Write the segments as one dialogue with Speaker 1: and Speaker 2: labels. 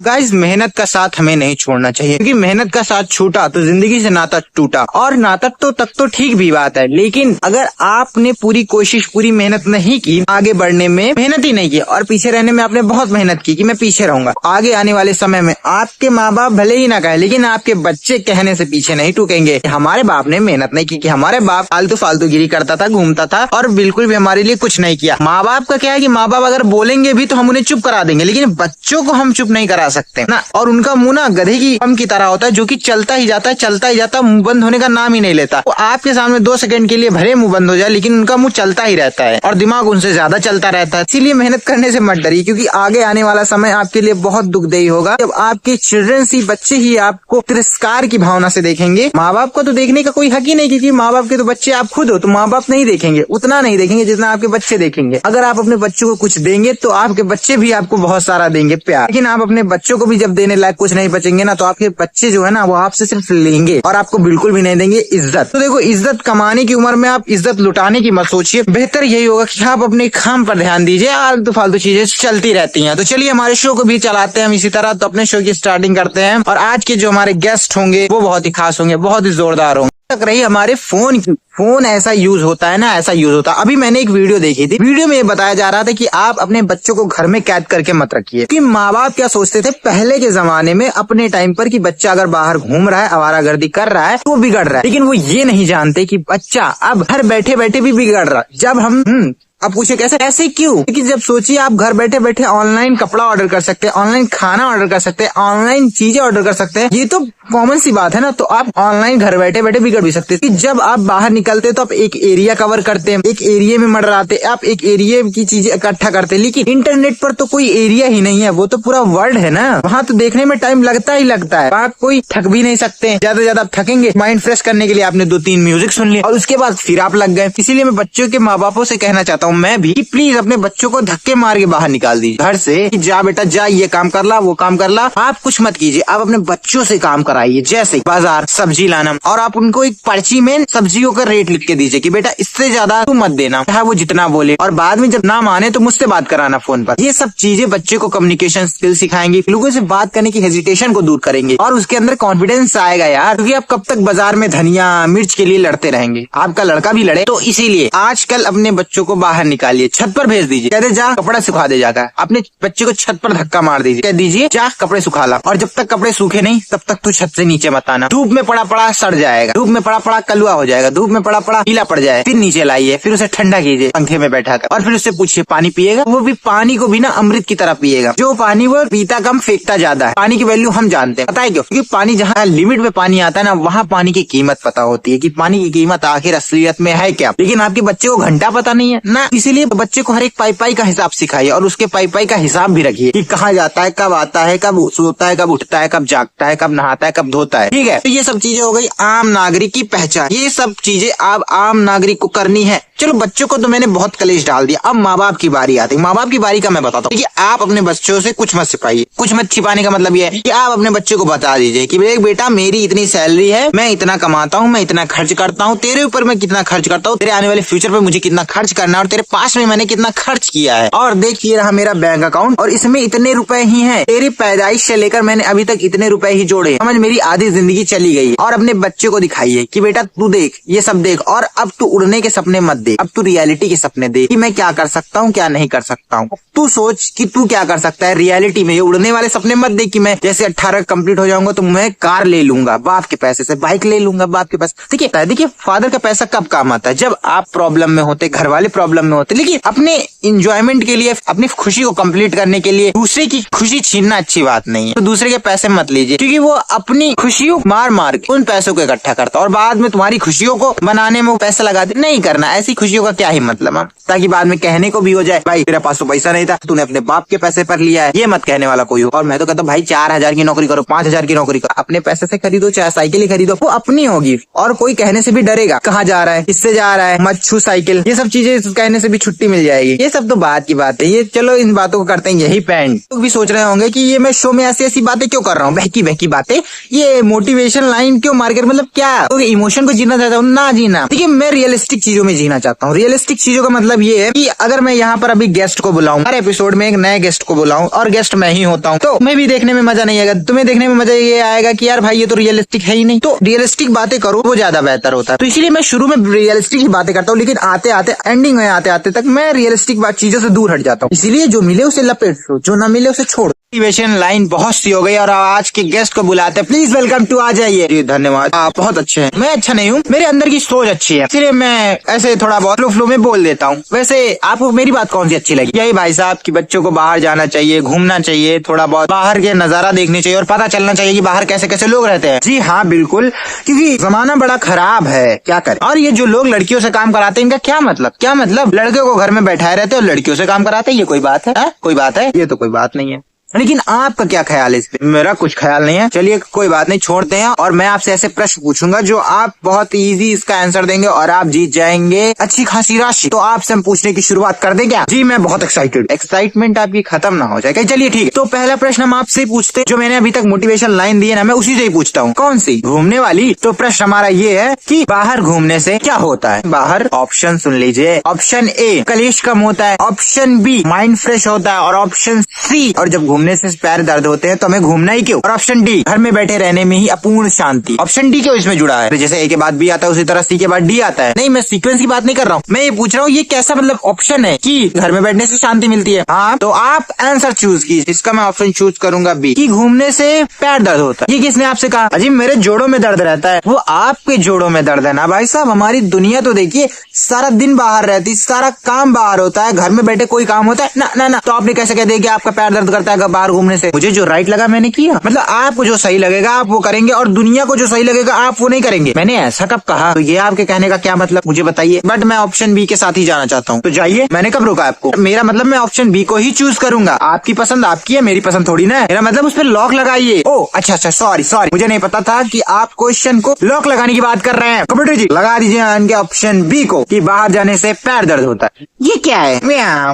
Speaker 1: Guys, मेहनत का साथ हमें नहीं छोड़ना चाहिए, क्योंकि मेहनत का साथ छूटा तो जिंदगी से नाता टूटा। और नाता तक तो ठीक भी बात है, लेकिन अगर आपने पूरी कोशिश, पूरी मेहनत नहीं की आगे बढ़ने में, मेहनत ही नहीं की और पीछे रहने में आपने बहुत मेहनत की कि मैं पीछे रहूंगा, आगे आने वाले समय में आपके माँ बाप भले ही ना कहे, लेकिन आपके बच्चे कहने से पीछे नहीं टूकेंगे। हमारे बाप ने मेहनत नहीं की, कि हमारे बाप फालतू गिरी करता था, घूमता था और बिल्कुल भी हमारे लिए कुछ नहीं किया। माँ बाप का क्या है कि माँ बाप अगर बोलेंगे भी तो हम उन्हें चुप करा देंगे, लेकिन बच्चों को हम चुप नहीं करा सकते ना। और उनका मुंह ना गधे की पम की तरह होता है, जो कि चलता ही जाता है, मुंह बंद होने का नाम ही नहीं लेता। वो आपके सामने 2 सेकंड के लिए भले मुंह बंद हो जाए, लेकिन उनका मुंह चलता ही रहता है और दिमाग उनसे ज्यादा चलता रहता है। इसीलिए मेहनत करने से मत डरिए, क्योंकि आगे आने वाला समय आपके लिए बहुत दुखदायी होगा, जब आपके चिल्ड्रंस ही, बच्चे ही आपको तिरस्कार की भावना से देखेंगे। माँ बाप को तो देखने का कोई हक ही नहीं, क्योंकि माँ बाप के तो बच्चे आप खुद हो, तो माँ बाप नहीं देखेंगे, उतना नहीं देखेंगे जितना आपके बच्चे देखेंगे। अगर आप अपने बच्चों को कुछ देंगे तो आपके बच्चे भी आपको बहुत सारा देंगे प्यार, लेकिन आप अपने बच्चों को भी जब देने लायक कुछ नहीं बचेंगे ना, तो आपके बच्चे जो है ना, वो आपसे सिर्फ लेंगे और आपको बिल्कुल भी नहीं देंगे इज्जत। तो देखो, इज्जत कमाने की उम्र में आप इज्जत लुटाने की मत सोचिए। बेहतर यही होगा कि आप अपने काम पर ध्यान दीजिए। आलतू फालतू चीजें चलती रहती हैं। तो चलिए हमारे शो को भी चलाते हैं हम इसी तरह। तो अपने शो की स्टार्टिंग करते हैं, और आज के जो हमारे गेस्ट होंगे वो बहुत ही खास होंगे, बहुत ही जोरदार होंगे। तक रही हमारे फोन ऐसा यूज होता है ना, ऐसा यूज होता है। अभी मैंने एक वीडियो देखी थी, वीडियो में ये बताया जा रहा था कि आप अपने बच्चों को घर में कैद करके मत रखिए। कि माँ बाप क्या सोचते थे पहले के जमाने में अपने टाइम पर, कि बच्चा अगर बाहर घूम रहा है, आवारागर्दी कर रहा है, तो वो बिगड़ रहा है। लेकिन वो ये नहीं जानते कि बच्चा अब घर बैठे बैठे भी बिगड़ रहा है। जब हम अब पूछे कैसे, ऐसे क्यों? क्योंकि जब सोचिए आप घर बैठे बैठे ऑनलाइन कपड़ा ऑर्डर कर सकते हैं, ऑनलाइन खाना ऑर्डर कर सकते हैं, ऑनलाइन चीजें ऑर्डर कर सकते हैं, ये तो कॉमन सी बात है ना। तो आप ऑनलाइन घर बैठे बैठे बिगड़ भी सकते हैं। जब आप बाहर निकलते तो आप एक एरिया कवर करते हैं, एक एरिया में मंडराते, आप एक एरिया की चीजें इकट्ठा करते हैं। लेकिन इंटरनेट पर तो कोई एरिया ही नहीं है, वो तो पूरा वर्ल्ड है ना। वहाँ तो देखने में टाइम लगता ही लगता है, वहाँ कोई थक भी नहीं सकते। ज्यादा से ज्यादा थकेंगे, माइंड फ्रेश करने के लिए आपने 2-3 म्यूजिक सुन लिए और उसके बाद फिर आप लग गए। इसीलिए मैं बच्चों के माँ बापों से कहना चाहता हूँ, मैं भी, प्लीज अपने बच्चों को धक्के मार के बाहर निकाल दीजिए घर से, कि जा बेटा जा, ये काम कर ला, वो काम कर ला। आप कुछ मत कीजिए, आप अपने बच्चों से काम कराइए। जैसे बाजार सब्जी लाना, और आप उनको एक पर्ची में सब्जियों का रेट लिख के दीजिए कि बेटा इससे ज्यादा तू मत देना, चाहे वो जितना बोले, और बाद में जब ना माने तो मुझसे बात कराना फोन पर। ये सब चीजें बच्चे को कम्युनिकेशन स्किल सिखाएंगे, लोगों से बात करने की हेजिटेशन को दूर करेंगे, और उसके अंदर कॉन्फिडेंस आएगा यार। क्योंकि आप कब तक बाजार में धनिया मिर्च के लिए लड़ते रहेंगे, आपका लड़का भी लड़े। तो इसीलिए आजकल अपने बच्चों को बाहर निकालिए, छत पर भेज दीजिए, कहते जा कपड़ा सुखा दे जाकर। अपने बच्चे को छत पर धक्का मार दीजिए, कह दीजिए जा कपड़े सुखा ला, और जब तक कपड़े सूखे नहीं तब तक तू छत से नीचे मत आना। धूप में पड़ा पड़ा सड़ जाएगा, धूप में पड़ा पड़ा कलुआ हो जाएगा, धूप में पड़ा पड़ा गीला पड़ जाए, फिर नीचे लाइए, फिर उसे ठंडा कीजिए पंखे में बैठाकर, और फिर उससे पूछिए पानी पिएगा। वो भी पानी को भी ना अमृत की तरह पिएगा। जो पानी वो पीता कम फेंकता ज्यादा है। पानी की वैल्यू हम जानते हैं, पता है क्यों? क्योंकि पानी जहाँ लिमिट में पानी आता है ना, वहाँ पानी की कीमत पता होती है, कि पानी की कीमत आखिर असलियत में है क्या। लेकिन आपके बच्चे को घंटा पता नहीं है ना, इसीलिए बच्चे को हर एक पाई का हिसाब सिखाइए, और उसके पाई का हिसाब भी रखिए कि कहाँ जाता है, कब आता है, कब सोता है, कब उठता है, कब जागता है, कब नहाता है, कब धोता है। ठीक है, तो ये सब चीजें हो गई आम नागरिक की पहचान। ये सब चीजें आप आम नागरिक को करनी है। चलो बच्चों को तो मैंने बहुत कलेश डाल दिया, अब माँ बाप की बारी आती है। माँ बाप की बारी का मैं बताता हूँ कि आप अपने बच्चों से कुछ मत छिपाइए। कुछ मत छिपाने का मतलब ये है कि आप अपने बच्चे को बता दीजिए कि बेटा मेरी इतनी सैलरी है, मैं इतना कमाता हूँ, मैं इतना खर्च करता हूँ, तेरे ऊपर मैं कितना खर्च करता हूँ, तेरे आने वाले फ्यूचर पे मुझे कितना खर्च करना है, और तेरे पास में मैंने कितना खर्च किया है, और देखिए रहा मेरा बैंक अकाउंट, और इसमें इतने रुपए ही हैं। तेरी पैदाइश से लेकर मैंने अभी तक इतने रुपए ही जोड़े, समझ मेरी आधी जिंदगी चली गई। और अपने बच्चे को दिखाइए कि बेटा तू देख, ये सब देख, और अब तू उड़ने के सपने मत देख, अब तू रियलिटी के सपने देख कि मैं क्या कर सकता हूँ, क्या नहीं कर सकता हूँ। तू सोच कि तू क्या कर सकता है रियलिटी में। ये उड़ने वाले सपने मत देख कि मैं जैसे 18 कंप्लीट हो जाऊंगा तो मैं कार ले लूंगा बाप के पैसे से, बाइक ले लूंगा बाप के पैसे। देखिए फादर का पैसा कब काम आता है? जब आप प्रॉब्लम में होते, घर वाले प्रॉब्लम में होते। लेकिन अपने इंजॉयमेंट के लिए, अपनी खुशी को कंप्लीट करने के लिए दूसरे की खुशी छीनना अच्छी बात नहीं है। तो दूसरे के पैसे मत लीजिए, क्योंकि वो अपनी खुशियों मार के उन पैसों को इकट्ठा करता है, और बाद में तुम्हारी खुशियों को बनाने में वो पैसा लगा दे। नहीं करना, ऐसी खुशियों का क्या ही मतलब, ताकि बाद में कहने को भी हो जाए भाई तेरे पास तो पैसा नहीं था, तूने अपने बाप के पैसे पर लिया है। ये मत कहने वाला कोई हो। और मैं तो कहता हूँ भाई 4000 की नौकरी करो, 5000 की नौकरी करो, अपने पैसे से खरीदो, चाहे साइकिल ही खरीदो, वो अपनी होगी। और कोई कहने से भी डरेगा, कहाँ जा रहा है, किससे जा रहा है, मत छू साइकिल, ये सब चीजें कहने करने से भी छुट्टी मिल जाएगी। ये सब तो बात की बात है, ये चलो इन बातों को करते हैं यही पेंट। लोग भी सोच रहे होंगे कि ये मैं शो में ऐसी ऐसी बातें क्यों कर रहा हूँ, बहकी बहकी बातें, ये मोटिवेशन लाइन क्यों मार कर, मतलब क्या तो इमोशन को जीना चाहता हूँ ना जीना। देखिए मैं रियलिस्टिक चीजों में जीना चाहता हूँ। रियलिस्टिक चीजों का मतलब ये है कि अगर मैं यहाँ पर अभी गेस्ट को बुलाऊं, हर एपिसोड में एक नए गेस्ट को बुलाऊं और गेस्ट मैं ही होता हूँ, तो मैं भी देखने में मजा नहीं आएगा, तुम्हें देखने में मजा ये आएगा कि यार भाई ये तो रियलिस्टिक है ही नहीं। तो रियलिस्टिक बातें करो वो ज्यादा बेहतर होता है। तो इसलिए मैं शुरू में रियलिस्टिक ही बातें करता हूँ, लेकिन आते आते एंडिंग में आते आते तक मैं रियलिस्टिक बात चीजों से दूर हट जाता हूँ। इसीलिए जो मिले उसे लपेट लो, जो ना मिले उसे छोड़। मोटिवेशन लाइन बहुत सी हो गई और आज के गेस्ट को बुलाते हैं। प्लीज वेलकम टू, आ जाइए। जी धन्यवाद, आप बहुत अच्छे हैं। मैं अच्छा नहीं हूँ, मेरे अंदर की सोच अच्छी है, इसलिए मैं ऐसे थोड़ा बहुत फ्लो में बोल देता हूँ। वैसे आपको मेरी बात कौन सी अच्छी लगी? यही भाई साहब कि बच्चों को बाहर जाना चाहिए, घूमना चाहिए, थोड़ा बहुत बाहर के नजारा देखने चाहिए और पता चलना चाहिए कि बाहर कैसे कैसे लोग रहते हैं। जी हाँ बिल्कुल, क्योंकि जमाना बड़ा खराब है, क्या करें। और ये जो लोग लड़कियों से काम कराते हैं इनका क्या मतलब? क्या मतलब लड़के को घर में बैठाए रहते और लड़कियों से काम कराते हैं? ये कोई बात है? कोई बात है? ये तो कोई बात नहीं है। लेकिन आपका क्या ख्याल है इस पे? मेरा कुछ ख्याल नहीं है। चलिए कोई बात नहीं, छोड़ते हैं। और मैं आपसे ऐसे प्रश्न पूछूंगा जो आप बहुत इजी इसका आंसर देंगे और आप जीत जाएंगे अच्छी खासी राशि। तो आपसे हम पूछने की शुरुआत कर दें क्या? जी मैं बहुत एक्साइटेड। एक्साइटमेंट आपकी खत्म ना हो जाए। चलिए ठीक है, तो पहला प्रश्न हम आपसे पूछते हैं। जो मैंने अभी तक मोटिवेशन लाइन दी है ना, मैं उसी से ही पूछता हूँ। कौन सी? घूमने वाली। तो प्रश्न हमारा ये है कि बाहर घूमने से क्या होता है? बाहर ऑप्शन सुन लीजिए। ऑप्शन ए कलेश कम होता है, ऑप्शन बी माइंड फ्रेश होता है और ऑप्शन सी और जब घूमने से पैर दर्द होते हैं तो हमें घूमना ही क्यों? और ऑप्शन डी घर में बैठे रहने में ही अपूर्ण शांति। ऑप्शन डी क्यों इसमें जुड़ा है? जैसे ए के बाद बी आता है उसी तरह सी के बाद डी आता है। नहीं मैं सीक्वेंस की बात नहीं कर रहा हूँ, मैं ये पूछ रहा हूँ ये कैसा मतलब ऑप्शन है कि घर में बैठने से शांति मिलती है। हाँ तो आप आंसर चूज कीजिए। इसका मैं ऑप्शन चूज करूंगा बी, कि घूमने से पैर दर्द होता है। ये किसने आपसे कहा? अजी मेरे जोड़ों में दर्द रहता है। वो आपके जोड़ों में दर्द है ना भाई साहब। हमारी दुनिया तो देखिए सारा दिन बाहर रहती, सारा काम बाहर होता है, घर में बैठे कोई काम होता है ना ना ना। तो आपने कैसे कह दिया कि आपका पैर दर्द करता है बाहर घूमने से? मुझे जो राइट लगा मैंने किया। मतलब आपको जो सही लगेगा आप वो करेंगे और दुनिया को जो सही लगेगा आप वो नहीं करेंगे। मैंने ऐसा कब कहा? तो ये आपके कहने का क्या मतलब मुझे बताइए। बट मैं ऑप्शन बी के साथ ही जाना चाहता हूँ। तो जाइए, मैंने कब रोका आपको? मेरा मतलब मैं ऑप्शन बी को ही चूज करूंगा। आपकी पसंद आपकी है, मेरी पसंद थोड़ी ना है। मेरा मतलब उस पर लॉक लगाइए। ओ अच्छा अच्छा, सॉरी मुझे नहीं पता था कि आप क्वेश्चन को लॉक लगाने की बात कर रहे हैं। कंप्यूटर जी लगा दीजिए ऑप्शन बी को कि बाहर जाने से पैर दर्द होता है। ये क्या है?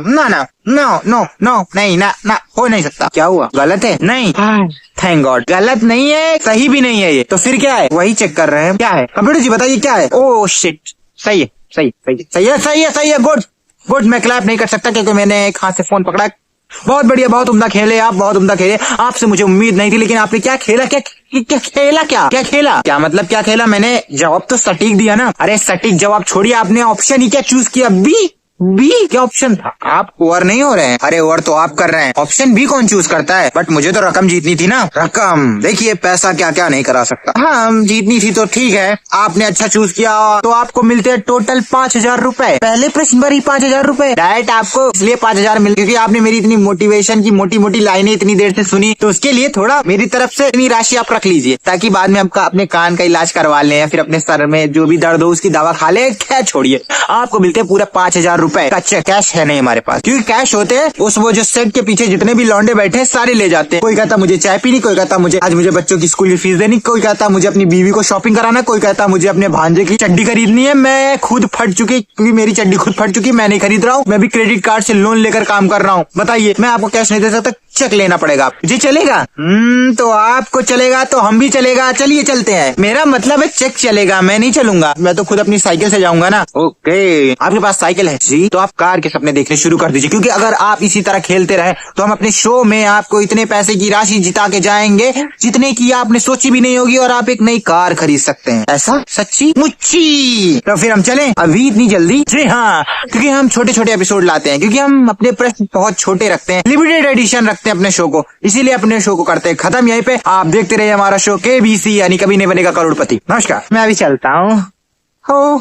Speaker 1: ना ना नो नो नो नहीं ना ना, हो नहीं सकता। क्या हुआ? गलत है? नहीं, थैंक गॉड गलत नहीं है, सही भी नहीं है ये। तो फिर क्या है? वही चेक कर रहे हैं। क्या है कंप्यूटर जी बताइए क्या है? ओह शिट, सही है सही सही सही है सही है सही है, गुड गुड। मैं क्लैप नहीं कर सकता क्योंकि मैंने एक हाथ से फोन पकड़ा। बहुत बढ़िया, बहुत उम्दा खेले आप, बहुत उम्दा खेले। आपसे मुझे उम्मीद नहीं थी, लेकिन आपने क्या खेला? क्या खेला? क्या खेला? क्या मतलब क्या खेला? मैंने जवाब तो सटीक दिया ना। अरे सटीक जवाब छोड़िए, आपने ऑप्शन ही क्या चूज किया? बी क्या ऑप्शन था? आप ओवर नहीं हो रहे हैं? अरे ओवर तो आप कर रहे हैं। ऑप्शन बी कौन चूज करता है? बट मुझे तो रकम जीतनी थी ना। रकम देखिए, पैसा क्या क्या नहीं करा सकता। हाँ जीतनी थी तो ठीक है, आपने अच्छा चूज किया तो आपको मिलते हैं टोटल 5,000 रूपए। पहले प्रश्न पर ही 5,000 रूपए डायरेक्ट आपको इसलिए 5,000 मिल, क्योंकि आपने मेरी इतनी मोटिवेशन की मोटी मोटी लाइनें इतनी देर से सुनी, तो उसके लिए थोड़ा मेरी तरफ से इतनी राशि आप रख लीजिए, ताकि बाद में आपका अपने कान का इलाज करवा लें या फिर अपने सर में जो भी दर्द हो उसकी दवा खा ले। क्या छोड़िए, आपको मिलते हैं पूरा 5,000 रूपए। कच्चे कैश है नहीं हमारे पास, क्योंकि कैश होते हैं उस वो जो सेट के पीछे जितने भी लौंडे बैठे हैं सारे ले जाते हैं। कोई कहता मुझे चाय पीनी, कोई कहता मुझे आज मुझे बच्चों की स्कूल की फीस देनी, कोई कहता मुझे अपनी बीवी को शॉपिंग कराना, कोई कहता मुझे अपने भांजे की चड्डी खरीदनी है। मैं खुद फट चुकी, क्योंकि मेरी चड्डी खुद फट चुकी, मैं नहीं खरीद रहा हूँ। मैं भी क्रेडिट कार्ड से लोन लेकर काम कर रहा हूँ। बताइए, मैं आपको कैश नहीं दे सकता, चेक लेना पड़ेगा। जी चलेगा? तो आपको चलेगा तो हम भी चलेगा। चलिए चलते हैं। मेरा मतलब है चेक चलेगा, मैं नहीं चलूंगा। मैं तो खुद अपनी साइकिल से जाऊंगा ना। ओके, आपके पास साइकिल है जी, तो आप कार के सपने देखने शुरू कर दीजिए, क्योंकि अगर आप इसी तरह खेलते रहे तो हम अपने शो में आपको इतने पैसे की राशि जिता के जाएंगे जितने की आपने सोची भी नहीं होगी, और आप एक नई कार खरीद सकते हैं। ऐसा? सच्ची मुच्ची? तो फिर हम चलें अभी इतनी जल्दी? जी हाँ, क्योंकि हम छोटे छोटे एपिसोड लाते हैं, क्योंकि हम अपने प्रश्न बहुत छोटे रखते हैं, लिमिटेड एडिशन रखते हैं अपने शो को, इसीलिए अपने शो को करते हैं खत्म यहीं पे। आप देखते रहिए हमारा शो KBC, यानी कभी नहीं बनेगा करोड़पति। नमस्कार, मैं अभी चलता हूँ। हो